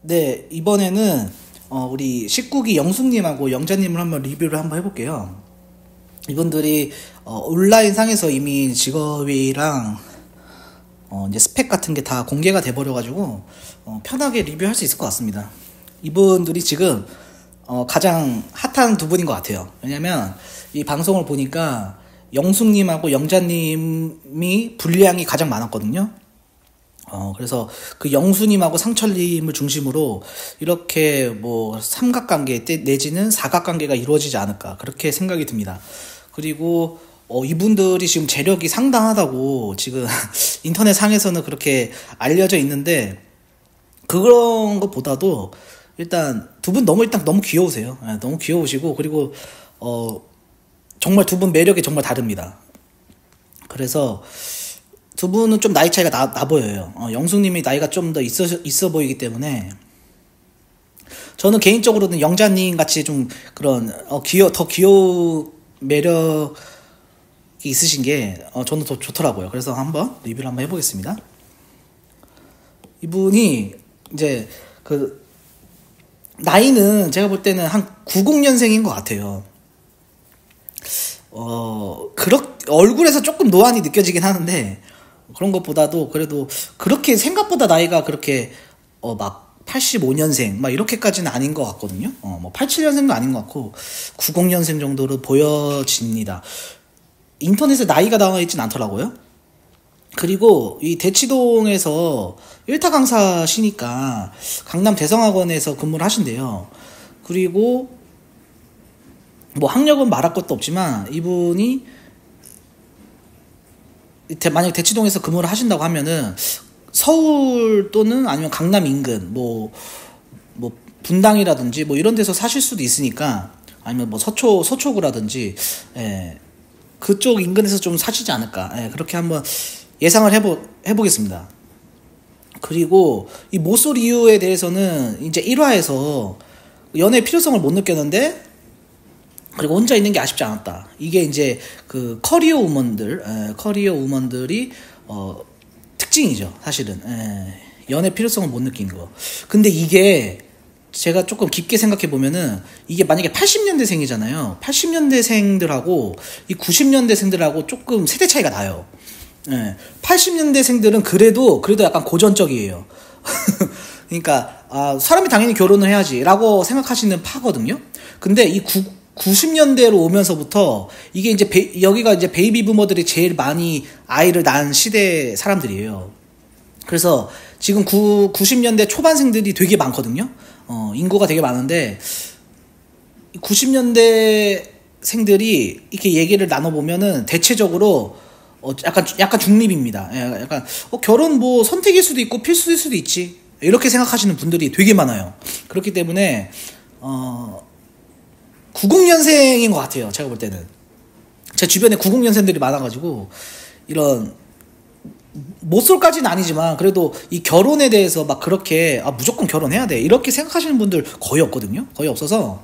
네, 이번에는 우리 19기 영숙님하고 영자님을 한번 리뷰를 한번 해볼게요. 이분들이 온라인 상에서 이미 직업이랑 이제 스펙 같은 게 다 공개가 돼버려가지고 편하게 리뷰할 수 있을 것 같습니다. 이분들이 지금 가장 핫한 두 분인 것 같아요. 왜냐면 이 방송을 보니까 영숙님하고 영자님이 분량이 가장 많았거든요. 그래서 그 영수님하고 상철님을 중심으로 이렇게 뭐 삼각관계 내지는 사각관계가 이루어지지 않을까 그렇게 생각이 듭니다. 그리고 이분들이 지금 재력이 상당하다고 지금 인터넷 상에서는 그렇게 알려져 있는데, 그런 것보다도 일단 두 분 일단 너무 귀여우세요. 너무 귀여우시고, 그리고 정말 두 분 매력이 정말 다릅니다. 그래서 두 분은 좀 나이 차이가 나 보여요. 영숙님이 나이가 좀 더 있어 보이기 때문에, 저는 개인적으로는 영자님 같이 좀 그런 더 귀여운 매력이 있으신 게 저는 더 좋더라고요. 그래서 한번 리뷰를 한번 해보겠습니다. 이분이 이제 그 나이는 제가 볼 때는 한 90년생인 것 같아요. 얼굴에서 조금 노안이 느껴지긴 하는데, 그런 것보다도 그래도 그렇게 생각보다 나이가 그렇게 막 85년생 막 이렇게까지는 아닌 것 같거든요. 뭐 87년생도 아닌 것 같고 90년생 정도로 보여집니다. 인터넷에 나이가 나와 있진 않더라고요. 그리고 이 대치동에서 1타 강사시니까 강남 대성학원에서 근무를 하신대요. 그리고 뭐 학력은 말할 것도 없지만, 이분이 만약에 대치동에서 근무를 하신다고 하면은 서울 또는 아니면 강남 인근 뭐 분당이라든지 뭐 이런 데서 사실 수도 있으니까, 아니면 뭐 서초구라든지 그쪽 인근에서 좀 사시지 않을까, 그렇게 한번 예상을 해보겠습니다. 그리고 이 모쏠 이유에 대해서는 이제 1화에서 연애의 필요성을 못 느꼈는데, 그리고 혼자 있는 게 아쉽지 않았다. 이게 이제 그 커리어 우먼들이 특징이죠, 사실은. 연애 필요성을 못 느낀 거. 근데 이게 제가 조금 깊게 생각해 보면은, 이게 만약에 80년대생이잖아요. 80년대생들하고 이 90년대생들하고 조금 세대 차이가 나요. 80년대생들은 그래도 약간 고전적이에요. 그러니까 사람이 당연히 결혼을 해야지라고 생각하시는 파거든요. 근데 이 90년대로 오면서부터 이게 이제 여기가 이제 베이비 부머들이 제일 많이 아이를 낳은 시대 사람들이에요. 그래서 지금 90년대 초반생들이 되게 많거든요. 인구가 되게 많은데, 90년대생들이 이렇게 얘기를 나눠보면은 대체적으로 약간 중립입니다. 약간 결혼 뭐 선택일 수도 있고 필수일 수도 있지, 이렇게 생각하시는 분들이 되게 많아요. 그렇기 때문에 90년생인 것 같아요, 제가 볼 때는. 제 주변에 90년생들이 많아가지고, 이런 못쏠까지는 아니지만 그래도 이 결혼에 대해서 막 그렇게 무조건 결혼해야 돼 이렇게 생각하시는 분들 거의 없거든요. 거의 없어서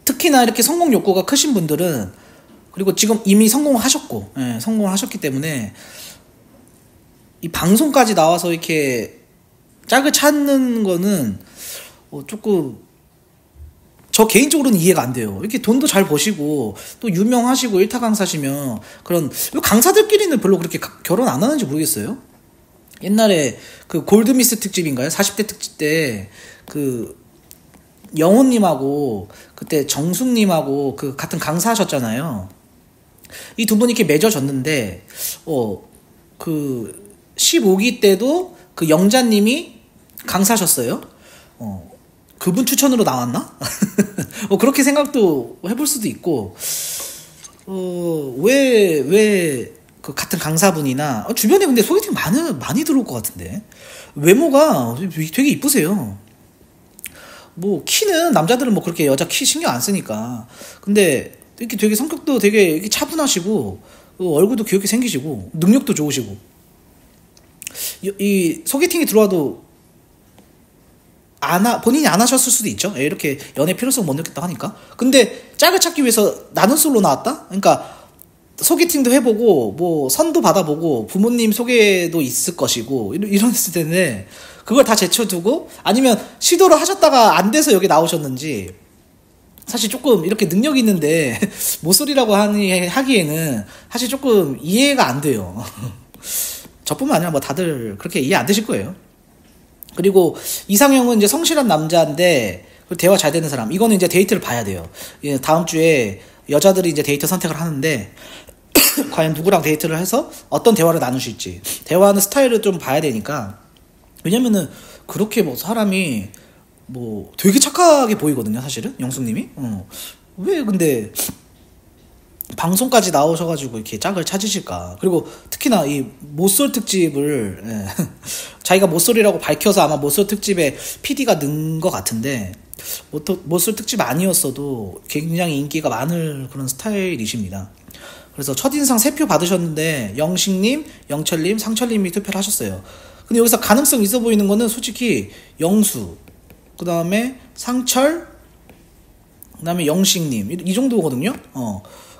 특히나 이렇게 성공 욕구가 크신 분들은, 그리고 지금 이미 성공하셨고, 성공하셨기 때문에 이 방송까지 나와서 이렇게 짝을 찾는 거는 조금 저 개인적으로는 이해가 안 돼요. 이렇게 돈도 잘 버시고 또 유명하시고 1타 강사시면, 그런 강사들끼리는 별로 그렇게 결혼 안 하는지 모르겠어요. 옛날에 그 골드미스 특집인가요? 40대 특집 때 그 영호님하고 그때 정숙님하고 그 같은 강사하셨잖아요. 이 두 분이 이렇게 맺어졌는데, 그 15기 때도 그 영자님이 강사하셨어요. 그분 추천으로 나왔나? 그렇게 생각도 해볼 수도 있고, 왜 그 같은 강사분이나, 주변에 근데 소개팅 많이 들어올 것 같은데, 외모가 되게 이쁘세요. 뭐 키는 남자들은 뭐 그렇게 여자 키 신경 안 쓰니까. 근데 이렇게 되게 성격도 되게 이렇게 차분하시고, 얼굴도 귀엽게 생기시고, 능력도 좋으시고, 이 소개팅이 들어와도 본인이 안 하셨을 수도 있죠. 이렇게 연애 필요성 못 느꼈다 하니까. 근데 짝을 찾기 위해서 나는 솔로 나왔다? 그러니까 소개팅도 해보고 뭐 선도 받아보고 부모님 소개도 있을 것이고 이랬을 텐데 그걸 다 제쳐두고 아니면 시도를 하셨다가 안 돼서 여기 나오셨는지 사실 조금 이렇게 능력 있는데 모쏠이라고 하기에는 사실 조금 이해가 안 돼요. 저뿐만 아니라 뭐 다들 그렇게 이해 안 되실 거예요. 그리고 이상형은 이제 성실한 남자인데 대화 잘 되는 사람. 이거는 이제 데이트를 봐야 돼요. 다음 주에 여자들이 이제 데이트 선택을 하는데 과연 누구랑 데이트를 해서 어떤 대화를 나누실지 대화하는 스타일을 좀 봐야 되니까. 왜냐면은 그렇게 뭐 사람이 뭐 되게 착하게 보이거든요, 사실은 영숙님이. 왜 근데 방송까지 나오셔가지고 이렇게 짝을 찾으실까? 그리고 특히나 이 모쏠 특집을 자기가 모쏠이라고 밝혀서 아마 모쏠 특집에 PD가 넣은 것 같은데 모쏠 특집 아니었어도 굉장히 인기가 많을 그런 스타일이십니다. 그래서 첫인상 3표 받으셨는데 영식님, 영철님, 상철님이 투표를 하셨어요. 근데 여기서 가능성 있어 보이는 거는 솔직히 영수, 그 다음에 상철, 그 다음에 영식님 이 정도거든요.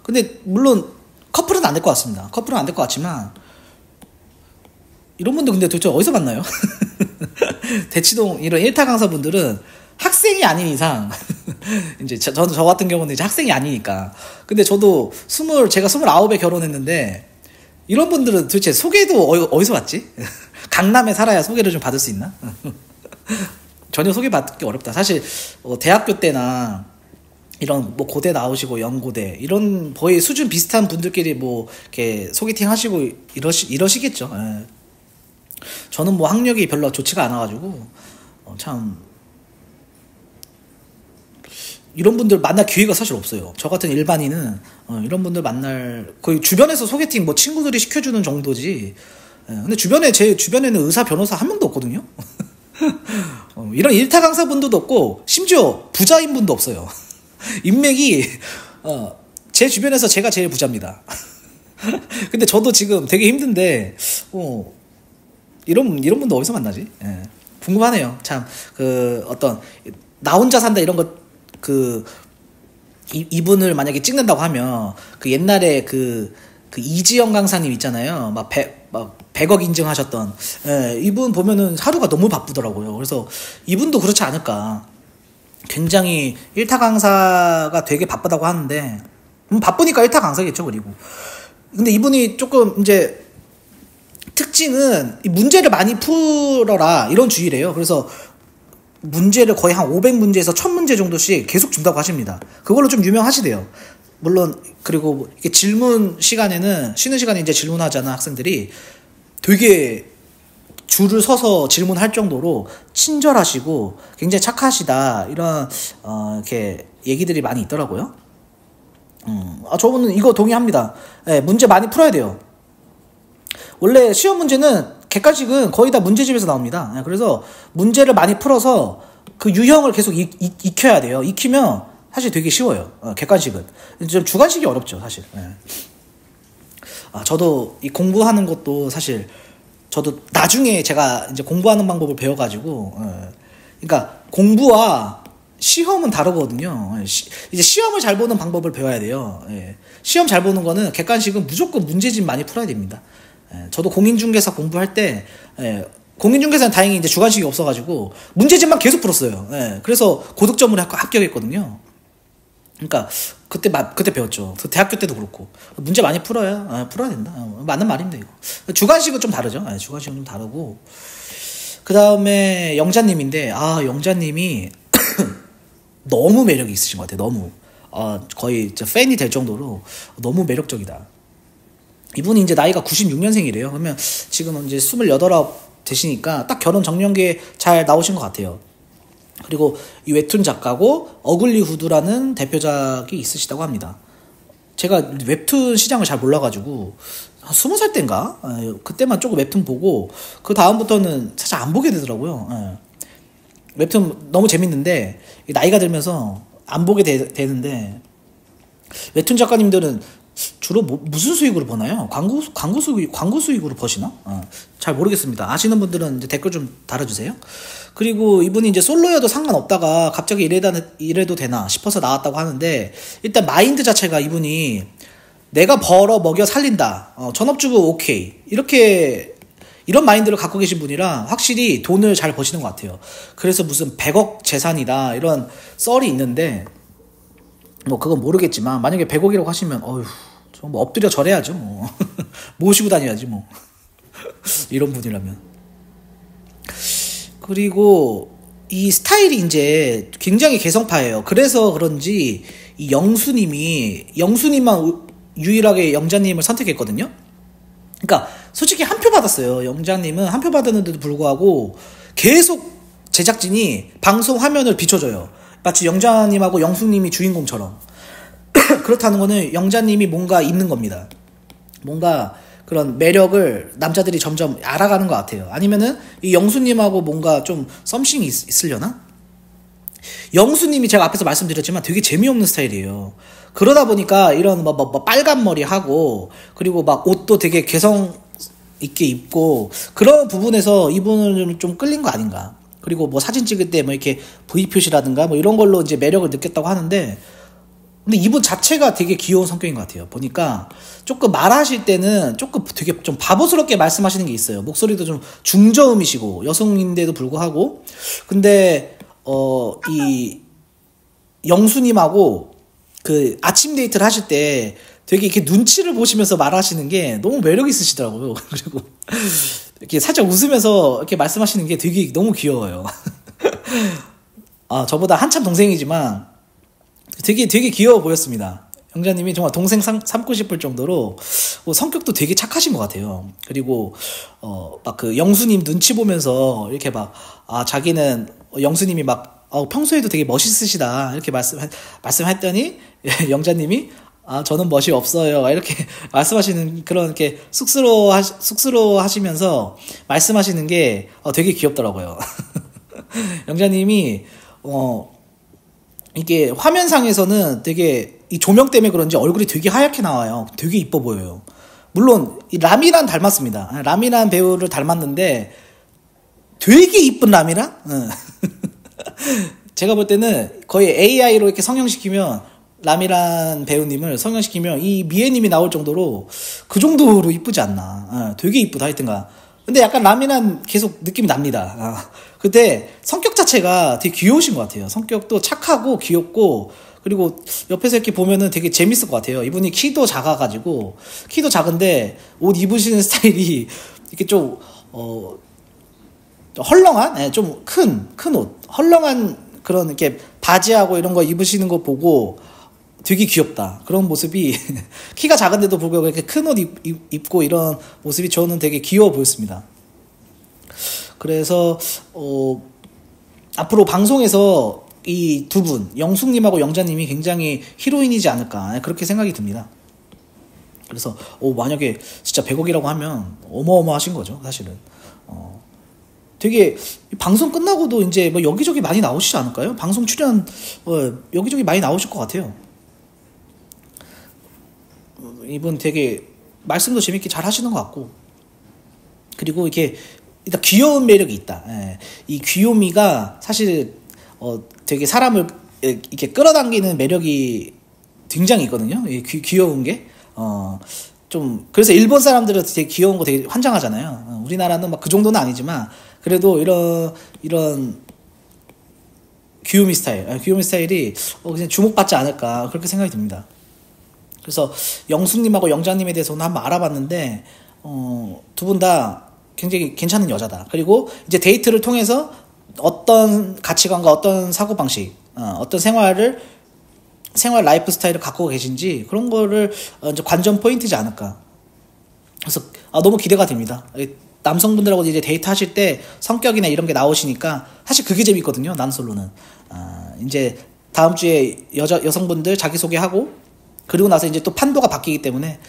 근데 물론 커플은 안 될 것 같습니다. 커플은 안 될 것 같지만 이런 분들 근데 도대체 어디서 만나요? 대치동 이런 1타 강사분들은 학생이 아닌 이상 이제 저 같은 경우는 이제 학생이 아니니까. 근데 저도 제가 29에 결혼했는데 이런 분들은 도대체 소개도 어디서 받지? 강남에 살아야 소개를 좀 받을 수 있나? 전혀 소개받기 어렵다. 사실 대학교 때나 이런 뭐 고대 나오시고 연고대 이런 거의 수준 비슷한 분들끼리 뭐 이렇게 소개팅 하시고 이러시겠죠. 예. 저는 뭐 학력이 별로 좋지가 않아가지고 참 이런 분들 만날 기회가 사실 없어요. 저 같은 일반인은 이런 분들 만날 거의 주변에서 소개팅 뭐 친구들이 시켜주는 정도지. 근데 제 주변에는 의사 변호사 한 명도 없거든요. 이런 일타 강사분들도 없고 심지어 부자인 분도 없어요. 인맥이 제 주변에서 제가 제일 부자입니다. 근데 저도 지금 되게 힘든데 이런 분도 어디서 만나지? 예. 궁금하네요. 참 어떤 나 혼자 산다 이런 것 이분을 만약에 찍는다고 하면 옛날에 이지영 강사님 있잖아요. 막 100억 인증하셨던 이분 보면은 하루가 너무 바쁘더라고요. 그래서 이분도 그렇지 않을까. 굉장히 1타 강사가 되게 바쁘다고 하는데 바쁘니까 1타 강사겠죠. 그리고 근데 이분이 조금 이제 특징은 문제를 많이 풀어라 이런 주의래요. 그래서 문제를 거의 한 500문제에서 1000문제 정도씩 계속 준다고 하십니다. 그걸로 좀 유명하시대요. 물론 그리고 이렇게 질문 시간에는 쉬는 시간에 이제 질문하잖아 학생들이 되게 줄을 서서 질문할 정도로 친절하시고 굉장히 착하시다 이런 이렇게 얘기들이 많이 있더라고요. 저분은 이거 동의합니다. 네, 문제 많이 풀어야 돼요. 원래 시험 문제는 객관식은 거의 다 문제집에서 나옵니다. 네, 그래서 문제를 많이 풀어서 그 유형을 계속 익혀야 돼요. 익히면 사실 되게 쉬워요. 객관식은 좀 주관식이 어렵죠 사실. 네. 저도 이 공부하는 것도 사실 저도 나중에 제가 이제 공부하는 방법을 배워가지고, 그러니까 공부와 시험은 다르거든요. 이제 시험을 잘 보는 방법을 배워야 돼요. 시험 잘 보는 거는 객관식은 무조건 문제집 많이 풀어야 됩니다. 저도 공인중개사 공부할 때, 공인중개사는 다행히 이제 주관식이 없어가지고 문제집만 계속 풀었어요. 그래서 고득점으로 합격했거든요. 그러니까 그때 배웠죠. 대학교 때도 그렇고 문제 많이 풀어야 된다. 맞는 말입니다 이거. 주관식은 좀 다르죠. 주관식은 좀 다르고 그 다음에 영자님인데 영자님이 너무 매력이 있으신 것 같아요. 너무 거의 팬이 될 정도로 너무 매력적이다. 이분이 이제 나이가 96년생이래요. 그러면 지금 이제 28 되시니까 딱 결혼 정년기에 잘 나오신 것 같아요. 그리고 이 웹툰 작가고 어글리 후드라는 대표작이 있으시다고 합니다. 제가 웹툰 시장을 잘 몰라가지고 한 20살 때인가? 그때만 조금 웹툰 보고 그 다음부터는 사실 안 보게 되더라고요. 웹툰 너무 재밌는데 나이가 들면서 안 보게 되는데 웹툰 작가님들은 주로 무슨 수익으로 버나요? 광고 수익으로 버시나? 잘 모르겠습니다. 아시는 분들은 이제 댓글 좀 달아주세요. 그리고 이분이 이제 솔로여도 상관없다가 갑자기 이래도 되나 싶어서 나왔다고 하는데 일단 마인드 자체가 이분이 내가 벌어 먹여 살린다. 전업주부 오케이. 이렇게 이런 마인드를 갖고 계신 분이라 확실히 돈을 잘 버시는 것 같아요. 그래서 무슨 100억 재산이다 이런 썰이 있는데 뭐 그건 모르겠지만 만약에 100억이라고 하시면 어휴 뭐 엎드려 절해야죠. 뭐 모시고 다녀야지 뭐 이런 분이라면. 그리고 이 스타일이 이제 굉장히 개성파예요. 그래서 그런지 이 영수님만 유일하게 영자님을 선택했거든요. 그러니까 솔직히 한 표 받았어요. 영자님은 한 표 받았는데도 불구하고 계속 제작진이 방송 화면을 비춰줘요. 마치 영자님하고 영수님이 주인공처럼. 그렇다는 거는 영자님이 뭔가 있는 겁니다. 뭔가 그런 매력을 남자들이 점점 알아가는 것 같아요. 아니면은 이 영수님하고 뭔가 좀 썸씽이 있으려나? 영수님이 제가 앞에서 말씀드렸지만 되게 재미없는 스타일이에요. 그러다 보니까 이런 빨간 머리 하고 그리고 막 옷도 되게 개성 있게 입고 그런 부분에서 이분은 좀 끌린 거 아닌가. 그리고 뭐 사진 찍을 때 뭐 이렇게 V 표시라든가 뭐 이런 걸로 이제 매력을 느꼈다고 하는데 근데 이분 자체가 되게 귀여운 성격인 것 같아요. 보니까 조금 말하실 때는 조금 되게 좀 바보스럽게 말씀하시는 게 있어요. 목소리도 좀 중저음이시고 여성인데도 불구하고 근데 이 영수님하고 그 아침 데이트를 하실 때 되게 이렇게 눈치를 보시면서 말하시는 게 너무 매력 있으시더라고요. 그리고 이렇게 살짝 웃으면서 이렇게 말씀하시는 게 되게 너무 귀여워요. 저보다 한참 동생이지만 되게 귀여워 보였습니다. 영자님이 정말 동생 삼고 싶을 정도로 성격도 되게 착하신 것 같아요. 그리고 막 그 영수님 눈치 보면서 이렇게 막 자기는 영수님이 막 평소에도 되게 멋있으시다 이렇게 말씀했더니 영자님이 저는 멋이 없어요 이렇게 말씀하시는 그런 이렇게 쑥스러워하시면서 말씀하시는 게 되게 귀엽더라고요. 영자님이 이게 화면상에서는 되게 이 조명 때문에 그런지 얼굴이 되게 하얗게 나와요. 되게 이뻐 보여요. 물론 이 라미란 닮았습니다. 라미란 배우를 닮았는데 되게 이쁜 라미란? 제가 볼 때는 거의 AI로 이렇게 성형시키면 라미란 배우님을 성형시키면 이 미애님이 나올 정도로 그 정도로 이쁘지 않나. 되게 이쁘다 하여튼가. 근데 약간 라미란 계속 느낌이 납니다. 근데 성격 자체가 되게 귀여우신 것 같아요. 성격도 착하고 귀엽고 그리고 옆에서 이렇게 보면은 되게 재밌을 것 같아요. 이분이 키도 작아가지고 키도 작은데 옷 입으시는 스타일이 이렇게 좀 헐렁한 좀 큰 옷 헐렁한 그런 이렇게 바지하고 이런 거 입으시는 거 보고 되게 귀엽다. 그런 모습이 키가 작은데도 불구하고 이렇게 큰 옷 입고 이런 모습이 저는 되게 귀여워 보였습니다. 그래서 앞으로 방송에서 이 두 분 영숙님하고 영자님이 굉장히 히로인이지 않을까 그렇게 생각이 듭니다. 그래서 만약에 진짜 100억이라고 하면 어마어마하신 거죠 사실은. 되게 방송 끝나고도 이제 뭐 여기저기 많이 나오시지 않을까요? 방송 출연 여기저기 많이 나오실 것 같아요. 이분 되게 말씀도 재밌게 잘 하시는 것 같고 그리고 이렇게 일단 귀여운 매력이 있다. 이 귀요미가 사실 되게 사람을 이렇게 끌어당기는 매력이 굉장히 있거든요. 귀여운 게 좀 그래서 일본 사람들은 되게 귀여운 거 되게 환장하잖아요. 우리나라는 막 그 정도는 아니지만 그래도 이런 귀요미 스타일이 그냥 주목받지 않을까 그렇게 생각이 듭니다. 그래서 영숙님하고 영자님에 대해서는 한번 알아봤는데 두 분 다 굉장히 괜찮은 여자다. 그리고 이제 데이트를 통해서 어떤 가치관과 어떤 사고방식, 어떤 생활 라이프 스타일을 갖고 계신지 그런 거를 이제 관전 포인트지 않을까. 그래서 너무 기대가 됩니다. 남성분들하고 이제 데이트 하실 때 성격이나 이런 게 나오시니까 사실 그게 재밌거든요. 난솔로는 이제 다음 주에 여성분들 자기소개하고 그리고 나서 이제 또 판도가 바뀌기 때문에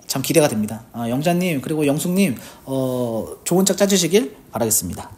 참 기대가 됩니다. 영자님 그리고 영숙님 좋은 짝 짜주시길 바라겠습니다.